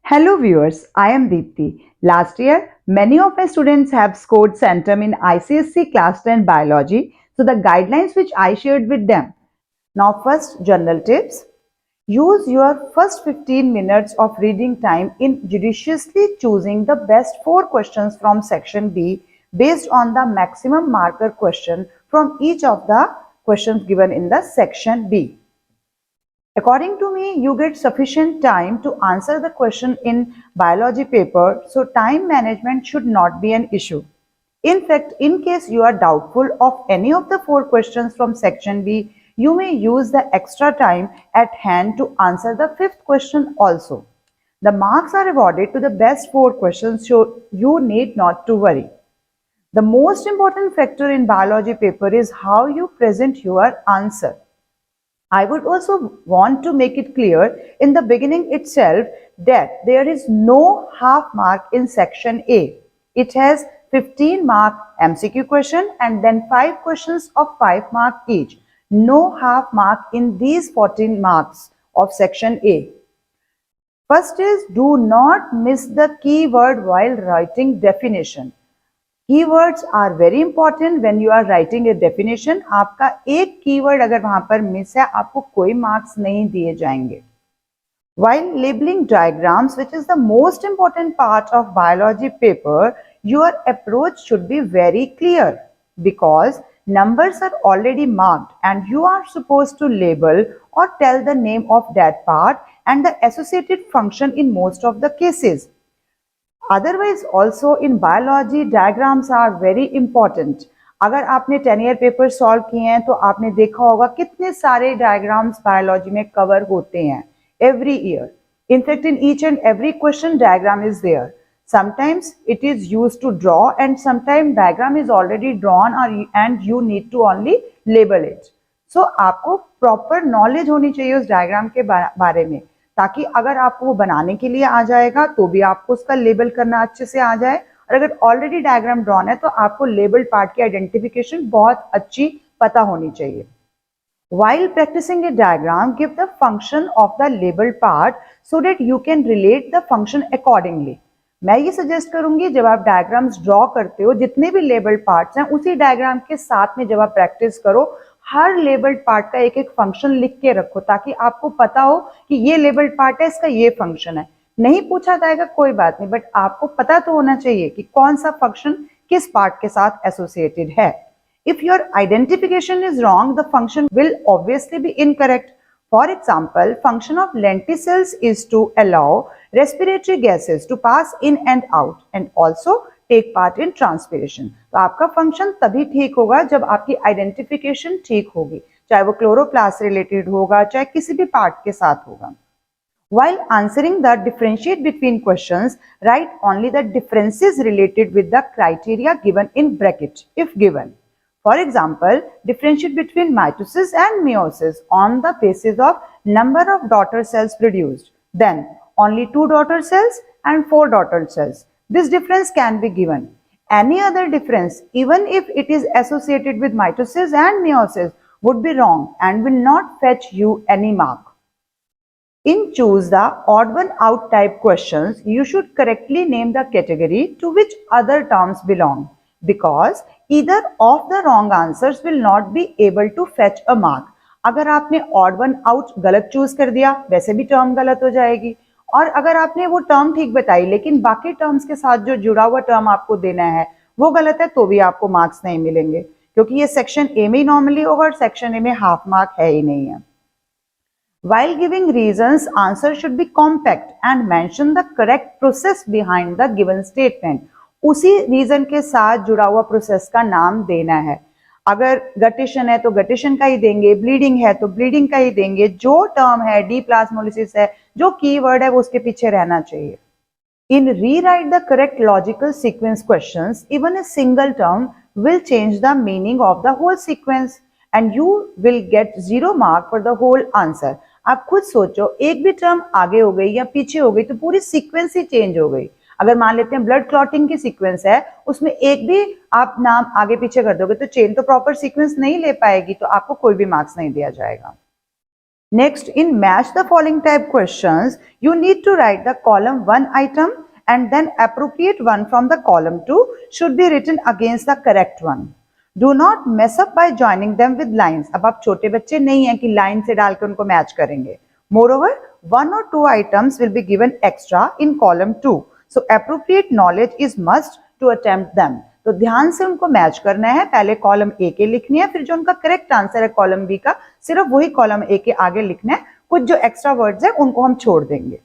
Hello viewers, I am Deepti. Last year, many of my students have scored centum in ICSE Class 10 Biology, so the guidelines which I shared with them. Now first, general tips. Use your first 15 minutes of reading time in judiciously choosing the best 4 questions from section B based on the maximum marker question from each of the questions given in the section B. According to me, you get sufficient time to answer the question in biology paper, so time management should not be an issue. In fact, in case you are doubtful of any of the 4 questions from section B, you may use the extra time at hand to answer the 5th question also. The marks are awarded to the best 4 questions, so you need not to worry. The most important factor in biology paper is how you present your answer. I would also want to make it clear in the beginning itself that there is no half mark in section A. It has 15 mark MCQ question and then 5 questions of 5 mark each. No half mark in these 14 marks of section A. First is, do not miss the keyword while writing definition. Keywords are very important when you are writing a definition. आपका एक keyword अगर वहां पर miss है, आपको कोई marks नहीं दिए जाएंगे. While labeling diagrams, which is the most important part of biology paper, your approach should be very clear because numbers are already marked and you are supposed to label or tell the name of that part and the associated function in most of the cases. Otherwise also in biology diagrams are very important. अगर आपने 10 year paper solve किए हैं तो आपने देखा होगा कितने सारे डायग्राम्स बायोलॉजी में कवर होते हैं every year. In fact, in each and every question diagram is there. Sometimes it is used to draw and sometimes diagram is already drawn and you need to only label it. So आपको proper knowledge होनी चाहिए उस diagram के बारे में, ताकि अगर आपको वो बनाने के लिए आ जाएगा तो भी आपको उसका लेबल करना अच्छे से आ जाए, और अगर ऑलरेडी डायग्राम ड्रॉन है तो आपको लेबल पार्ट की आइडेंटिफिकेशन बहुत अच्छी पता होनी चाहिए. While practicing a diagram, give the function of the labeled part so that you can relate the function accordingly. मैं ये सजेस्ट करूंगी जब आप डायग्राम्स ड्रॉ करते हो, जितने भी लेबल्ड पार्ट्स हैं उसी डायग्राम के साथ में जब आप प्रैक्टिस करो, हर लेबल्ड पार्ट का एक एक फंक्शन लिख के रखो ताकि आपको पता हो कि ये लेबल्ड पार्ट है, इसका ये फंक्शन है. नहीं पूछा जाएगा कोई बात नहीं, बट आपको पता तो होना चाहिए कि कौन सा फंक्शन किस पार्ट के साथ एसोसिएटेड है. If your identification is wrong, the function will obviously be incorrect. For example, function of lenticels is to allow respiratory gases to pass in and out and also take part in transpiration. तो आपका function तभी ठीक होगा जब आपकी identification ठीक होगी, चाहे वो क्लोरोप्लास्ट रिलेटेड होगा चाहे किसी भी पार्ट के साथ होगा. While answering the differentiate between questions, write only the differences related with the criteria given in bracket if given. For example, differentiate between mitosis and meiosis on the basis of number of daughter cells produced. Then, only 2 daughter cells and 4 daughter cells. This difference can be given. Any other difference, even if it is associated with mitosis and meiosis, would be wrong and will not fetch you any mark. In choose the odd one out type questions, you should correctly name the category to which other terms belong, because either of the wrong answers will not be able to fetch a mark. अगर आपने odd one out गलत choose कर दिया, वैसे भी term गलत हो जाएगी, और अगर आपने वो टर्म ठीक बताई लेकिन बाकी टर्म्स के साथ जो जुड़ा हुआ टर्म आपको देना है वो गलत है तो भी आपको मार्क्स नहीं मिलेंगे, क्योंकि ये सेक्शन ए में नॉर्मली होगा और सेक्शन ए में हाफ मार्क है ही नहीं है. While giving reasons, answer should be compact and mention the correct process behind the given statement. उसी रीजन के साथ जुड़ा हुआ प्रोसेस का नाम देना है. अगर गटिशन है तो गटिशन का ही देंगे, ब्लीडिंग है तो ब्लीडिंग का ही देंगे, जो टर्म है डीप्लाज्मोलिसिस है, जो कीवर्ड है वो उसके पीछे रहना चाहिए. In rewrite the correct logical sequence questions, even a single term will change the meaning of the whole sequence and you will get 0 mark for the whole answer. आप खुद सोचो, एक भी टर्म आगे हो गई या पीछे हो गई तो पूरी सीक्वेंस ही चेंज हो गई. अगर मान लेते हैं ब्लड क्लॉटिंग की सीक्वेंस है, उसमें एक भी आप नाम आगे पीछे कर दोगे तो चेन तो प्रॉपर सीक्वेंस नहीं ले पाएगी, तो आपको कोई भी मार्क्स नहीं दिया जाएगा. Next, in match the following type questions, you need to write the column 1 item and then appropriate one from the column 2 should be written against the correct one. Do not mess up by joining them with lines. अब आप छोटे बच्चे नहीं हैं कि line से डाल के उनको मैच करेंगे. Moreover, one or two items will be given extra in column 2. So appropriate knowledge is must to attempt them. तो ध्यान से उनको मैच करना है. पहले कॉलम ए के लिखनी है, फिर जो उनका करेक्ट आंसर है कॉलम बी का सिर्फ वही कॉलम ए के आगे लिखना है. कुछ जो एक्स्ट्रा वर्ड्स है उनको हम छोड़ देंगे.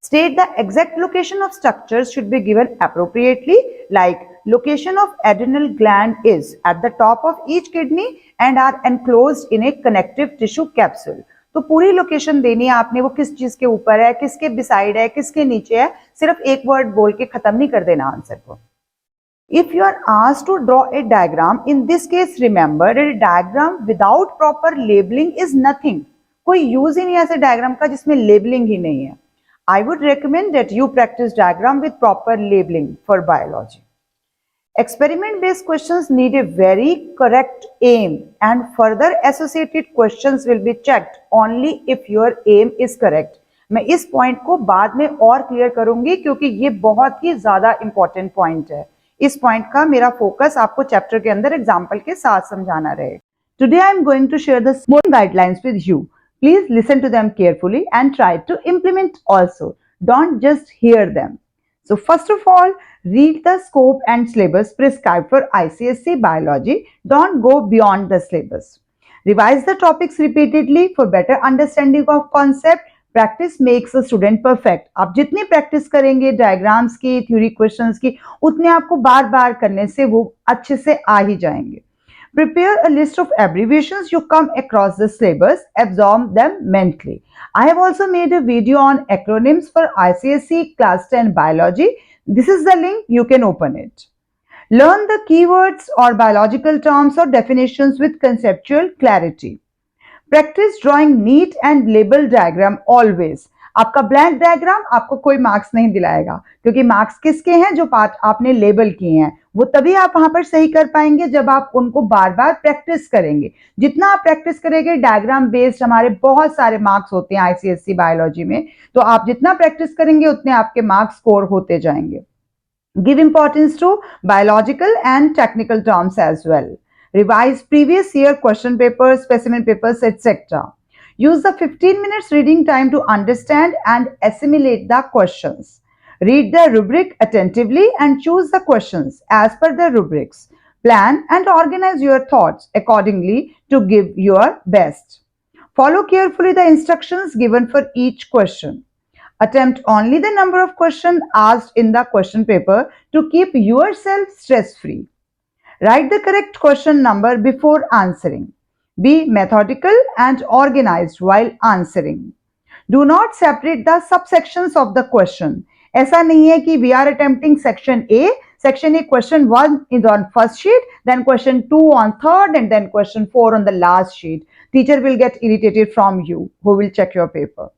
State the exact location of structures should be given appropriately, like location of adrenal gland is at the top of each kidney and are enclosed in a connective tissue capsule. तो पूरी location देनी है आपने, वो किस चीज के ऊपर है, किसके बिसाइड है, किसके नीचे है. सिर्फ एक वर्ड बोल के खत्म नहीं कर देना आंसर को. If you are asked to draw a diagram, in this case remember a diagram without proper labeling is nothing. कोई यूज ही नहीं है ऐसे डायग्राम का जिसमें लेबलिंग ही नहीं है. I would recommend that you practice diagram with proper labeling for biology. Experiment based questions need a very correct aim and further associated questions will be checked only if your aim is correct. मैं इस point को बाद में और clear करूंगी क्योंकि ये बहुत ही ज्यादा इंपॉर्टेंट पॉइंट है. इस पॉइंट का मेरा फोकस आपको चैप्टर के अंदर एग्जाम्पल के साथ समझाना रहे. Today I am going to share the small guidelines with you. Please listen to them carefully and try to implement also. Don't just hear them. So first of all, read the scope and syllabus prescribed for ICSE biology. Don't go beyond the syllabus. Revise the topics repeatedly for better understanding of concept. Practice makes a student perfect. आप जितनी practice करेंगे diagrams की, theory questions की, उतने आपको बार बार करने से वो अच्छे से आ ही जाएंगे. Prepare a list of abbreviations you come across the syllabus, absorb them mentally. I have also made a video on acronyms for ICSE Class 10 Biology. This is the link, you can open it. Learn the keywords or biological terms or definitions with conceptual clarity. Practice drawing neat and label diagram always. आपका blank diagram आपको कोई marks नहीं दिलाएगा क्योंकि marks किसके हैं, जो part आपने लेबल किए हैं. वो तभी आप वहां पर सही कर पाएंगे जब आप उनको बार बार प्रैक्टिस करेंगे. जितना आप प्रैक्टिस करेंगे, डायग्राम बेस्ड हमारे बहुत सारे मार्क्स होते हैं आईसीएसई बायोलॉजी में, तो आप जितना प्रैक्टिस करेंगे उतने आपके मार्क्स स्कोर होते जाएंगे. Give importance to biological and technical terms as well. Revise previous year question papers, specimen papers, etc. Use the 15 minutes reading time to understand and assimilate the questions. Read the rubric attentively and choose the questions as per the rubrics. Plan and organize your thoughts accordingly to give your best. Follow carefully the instructions given for each question. Attempt only the number of questions asked in the question paper to keep yourself stress-free. Write the correct question number before answering. Be methodical and organized while answering. Do not separate the subsections of the question. ऐसा नहीं है कि we are attempting section A question 1 is on first sheet, then question 2 on third, and then question 4 on the last sheet. Teacher will get irritated from you who will check your paper.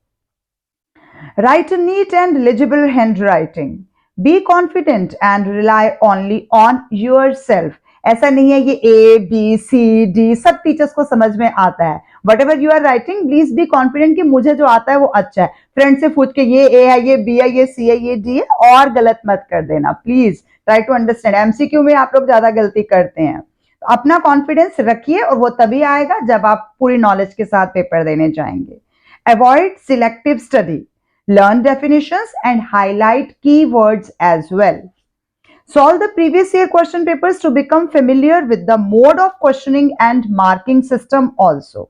Write a neat and legible handwriting. Be confident and rely only on yourself. ऐसा नहीं है ये A, B, C, D सब teachers को समझ में आता है. Whatever you are writing, please be confident कि मुझे जो आता है वो अच्छा है. फ्रेंड से पूछ के ये A है, ये B है, ये C है, ये D है, और गलत मत कर देना. Please try to understand. MCQ में आप लोग ज्यादा गलती करते हैं. तो अपना कॉन्फिडेंस रखिए और वो तभी आएगा जब आप पूरी नॉलेज के साथ पेपर देने जाएंगे. Avoid selective study. Learn definitions and highlight keywords as well. Solve the previous year question papers to become familiar with the mode of questioning and marking system also.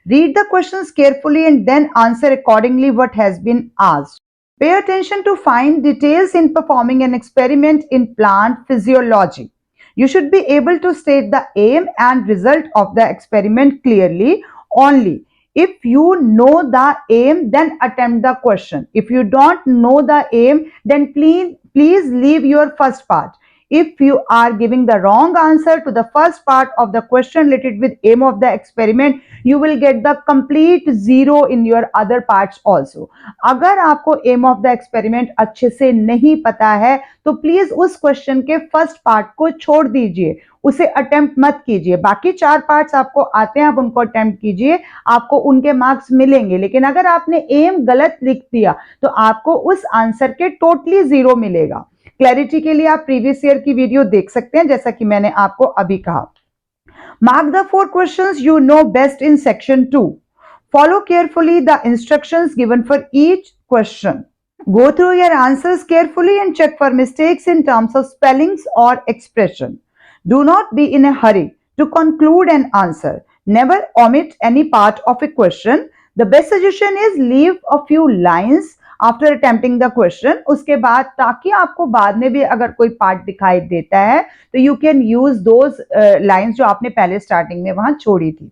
Read the questions carefully and then answer accordingly what has been asked. Pay attention to fine details in performing an experiment in plant physiology. You should be able to state the aim and result of the experiment clearly only. If you know the aim, then attempt the question. If you don't know the aim, then please leave your first part. if you are giving the wrong answer to the first part of the question related with aim of the experiment, you will get the complete zero in your other parts also. अगर आपको aim of the experiment अच्छे से नहीं पता है तो please उस question के फर्स्ट पार्ट को छोड़ दीजिए, उसे अटेम्प्ट मत कीजिए। बाकी 4 पार्ट्स आपको आते हैं, आप उनको अटेम्प्ट कीजिए, आपको उनके मार्क्स मिलेंगे। लेकिन अगर आपने एम गलत लिख दिया तो आपको उस आंसर के टोटली 0 मिलेगा। क्लैरिटी के लिए आप प्रीवियस ईयर की वीडियो देख सकते हैं, जैसा कि मैंने आपको अभी कहा। Mark the 4 questions you know best in section 2. Follow carefully the instructions given for each question. Go through your answers carefully and check for mistakes in terms of spellings or expression. Do not be in a hurry to conclude an answer. Never omit any part of a question. The best suggestion is leave a few lines after attempting the question, उसके बाद ताकि आपको बाद में भी अगर कोई part दिखाई देता है तो you can use those lines जो आपने पहले स्टार्टिंग में वहां छोड़ी थी।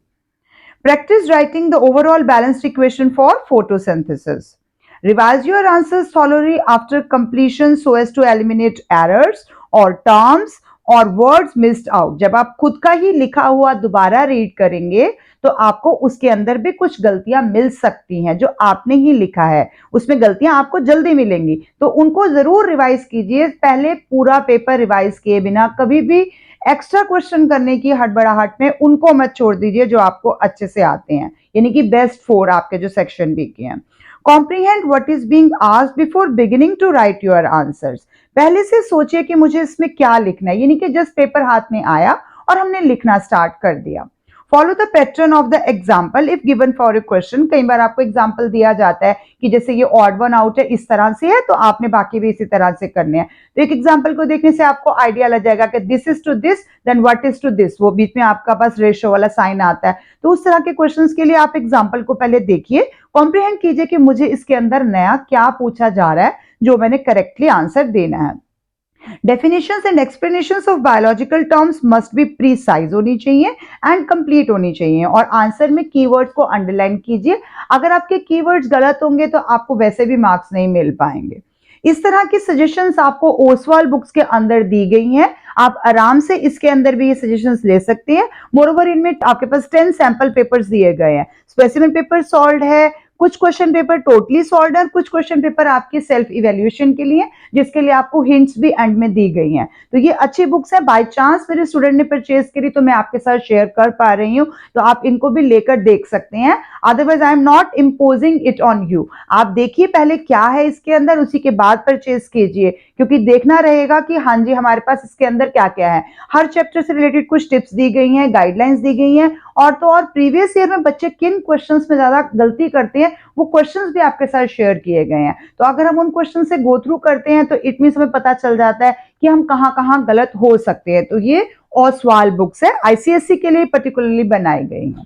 Practice writing the overall balanced equation for photosynthesis. Revise your answers thoroughly after completion so as to eliminate errors or terms और वर्ड्स मिस्ड आउट। जब आप खुद का ही लिखा हुआ दोबारा रीड करेंगे तो आपको उसके अंदर भी कुछ गलतियां मिल सकती हैं, जो आपने ही लिखा है उसमें गलतियां आपको जल्दी मिलेंगी, तो उनको जरूर रिवाइज कीजिए। पहले पूरा पेपर रिवाइज किए बिना कभी भी एक्स्ट्रा क्वेश्चन करने की हड़बड़ाहट में उनको मत छोड़ दीजिए जो आपको अच्छे से आते हैं, यानी कि बेस्ट 4 आपके जो सेक्शन बी के हैं। Comprehend what is being asked before beginning to write your answers. पहले से सोचिए कि मुझे इसमें क्या लिखना है, यानी कि जस्ट पेपर हाथ में आया और हमने लिखना स्टार्ट कर दिया। Follow the pattern of the example if given for a question. कई बार आपको एग्जाम्पल दिया जाता है कि जैसे ये ऑड वन आउट है, इस तरह से है, तो आपने बाकी भी इसी तरह से करने हैं। तो एक एग्जाम्पल को देखने से आपको आइडिया लग जाएगा कि this is to this then what is to this, वो बीच में आपका पास रेशियो वाला साइन आता है। तो उस तरह के क्वेश्चंस के लिए आप एग्जाम्पल को पहले देखिए, कॉम्प्रिहेंड कीजिए कि मुझे इसके अंदर नया क्या पूछा जा रहा है जो मैंने करेक्टली आंसर देना है। Definitions and explanations of biological terms must be precise होनी चाहिए एंड कंप्लीट होनी चाहिए, और आंसर में कीवर्ड्स को अंडरलाइन कीजिए। अगर आपके कीवर्ड्स गलत होंगे तो आपको वैसे भी मार्क्स नहीं मिल पाएंगे। इस तरह की सजेशंस आपको ओसवाल बुक्स के अंदर दी गई हैं, आप आराम से इसके अंदर भी ये सजेशंस ले सकते हैं। मोरओवर इनमें आपके पास 10 सैंपल पेपर्स दिए गए हैं, स्पेसिमेन पेपर सॉल्व है, कुछ क्वेश्चन पेपर टोटली सॉल्व है, कुछ क्वेश्चन पेपर आपके सेल्फ इवैल्यूएशन के लिए जिसके लिए आपको हिंट्स भी एंड में दी गई हैं। तो ये अच्छी बुक्स है, बाय चांस मेरे स्टूडेंट ने परचेज करी तो मैं आपके साथ शेयर कर पा रही हूँ, तो आप इनको भी लेकर देख सकते हैं। Otherwise I am not imposing it on you. आप देखिए पहले क्या है इसके अंदर, उसी के बाद परचेज कीजिए, क्योंकि देखना रहेगा कि हाँ जी हमारे पास इसके अंदर क्या क्या है। हर चैप्टर से रिलेटेड कुछ टिप्स दी गई हैं, गाइडलाइंस दी गई हैं, और तो और प्रीवियस ईयर में बच्चे किन क्वेश्चंस में ज्यादा गलती करते हैं वो क्वेश्चंस भी आपके साथ शेयर किए गए हैं। तो अगर हम उन क्वेश्चन से गो थ्रू करते हैं तो इट मींस हमें पता चल जाता है कि हम कहाँ कहाँ गलत हो सकते हैं। तो ये ओसवाल बुक्स है, आईसीएसई के लिए पर्टिकुलरली बनाई गई है।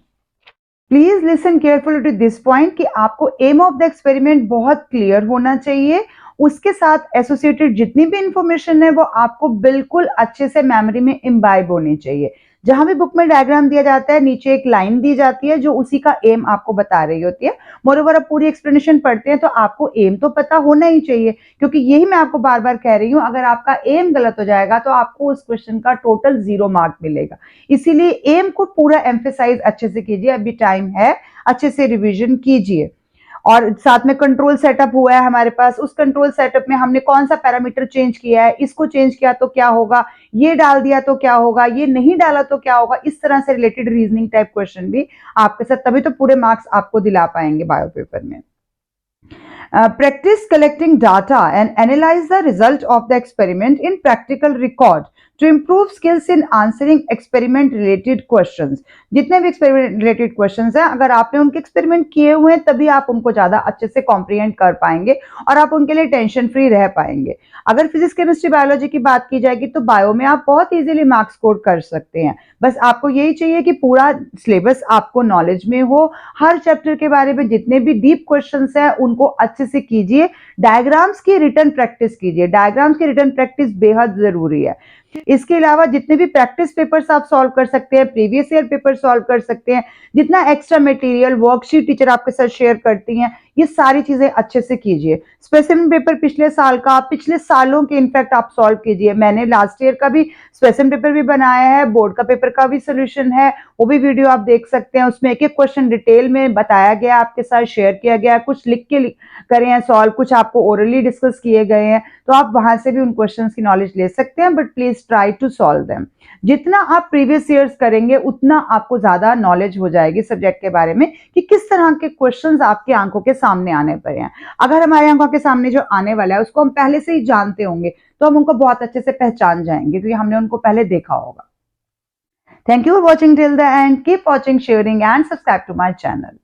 Please listen carefully to this point कि आपको एम ऑफ द एक्सपेरिमेंट बहुत क्लियर होना चाहिए, उसके साथ एसोसिएटेड जितनी भी इंफॉर्मेशन है वो आपको बिल्कुल अच्छे से मेमोरी में इम्बाइब होनी चाहिए। जहां भी बुक में डायग्राम दिया जाता है नीचे एक लाइन दी जाती है जो उसी का एम आपको बता रही होती है। मोरओवर आप पूरी एक्सप्लेनेशन पढ़ते हैं तो आपको एम तो पता होना ही चाहिए, क्योंकि यही मैं आपको बार बार कह रही हूं, अगर आपका एम गलत हो जाएगा तो आपको उस क्वेश्चन का टोटल 0 मार्क मिलेगा। इसीलिए एम को पूरा एम्फेसाइज अच्छे से कीजिए, अभी टाइम है, अच्छे से रिविजन कीजिए। और साथ में कंट्रोल सेटअप हुआ है हमारे पास, उस कंट्रोल सेटअप में हमने कौन सा पैरामीटर चेंज किया है, इसको चेंज किया तो क्या होगा, ये डाल दिया तो क्या होगा, ये नहीं डाला तो क्या होगा, इस तरह से रिलेटेड रीजनिंग टाइप क्वेश्चन भी आपके साथ, तभी तो पूरे मार्क्स आपको दिला पाएंगे बायो पेपर में। Practice collecting data and analyze the result of the experiment in practical record to improve skills in answering experiment related questions. जितने भी experiment related questions हैं, अगर आपने उनके experiment किए हुए हैं तभी आप उनको ज़्यादा अच्छे से comprehend कर पाएंगे और आप उनके लिए टेंशन फ्री रह पाएंगे। अगर फिजिक्स केमिस्ट्री बायोलॉजी की बात की जाएगी तो बायो में आप बहुत इजीली मार्क्स स्कोर कर सकते हैं। बस आपको यही चाहिए कि पूरा सिलेबस आपको नॉलेज में हो, हर चैप्टर के बारे में जितने भी डीप क्वेश्चंस हैं उनको अच्छे से कीजिए। डायग्राम्स की रिटन प्रैक्टिस कीजिए, डायग्राम्स की रिटन प्रैक्टिस बेहद जरूरी है। इसके अलावा जितने भी प्रैक्टिस पेपर्स आप सॉल्व कर सकते हैं, प्रीवियस ईयर पेपर सॉल्व कर सकते हैं, जितना एक्स्ट्रा मटेरियल वर्कशीट टीचर आपके साथ शेयर करती हैं, ये सारी चीजें अच्छे से कीजिए। स्पेसिमेन पेपर पिछले साल का, पिछले सालों के इनफैक्ट आप सॉल्व कीजिए। मैंने लास्ट ईयर का भी स्पेसिमेन पेपर भी बनाया है, बोर्ड का पेपर का भी सोल्यूशन है, वो भी वीडियो आप देख सकते हैं। उसमें एक एक क्वेश्चन डिटेल में बताया गया, आपके साथ शेयर किया गया, कुछ लिख के करे हैं सॉल्व, कुछ आपको ओरली डिस्कस किए गए हैं, तो आप वहां से भी उन क्वेश्चंस की नॉलेज ले सकते हैं, but please try to solve them. जितना आप प्रीवियस ईयर्स करेंगे उतना आपको ज्यादा नॉलेज हो जाएगी सब्जेक्ट के बारे में कि किस तरह के क्वेश्चंस आपकी आंखों के सामने आने पर हैं। अगर हमारे आंखों के सामने जो आने वाला है उसको हम पहले से ही जानते होंगे तो हम उनको बहुत अच्छे से पहचान जाएंगे क्योंकि हमने उनको पहले देखा होगा। Thank you for watching till the end. Keep watching, sharing and subscribe to my channel.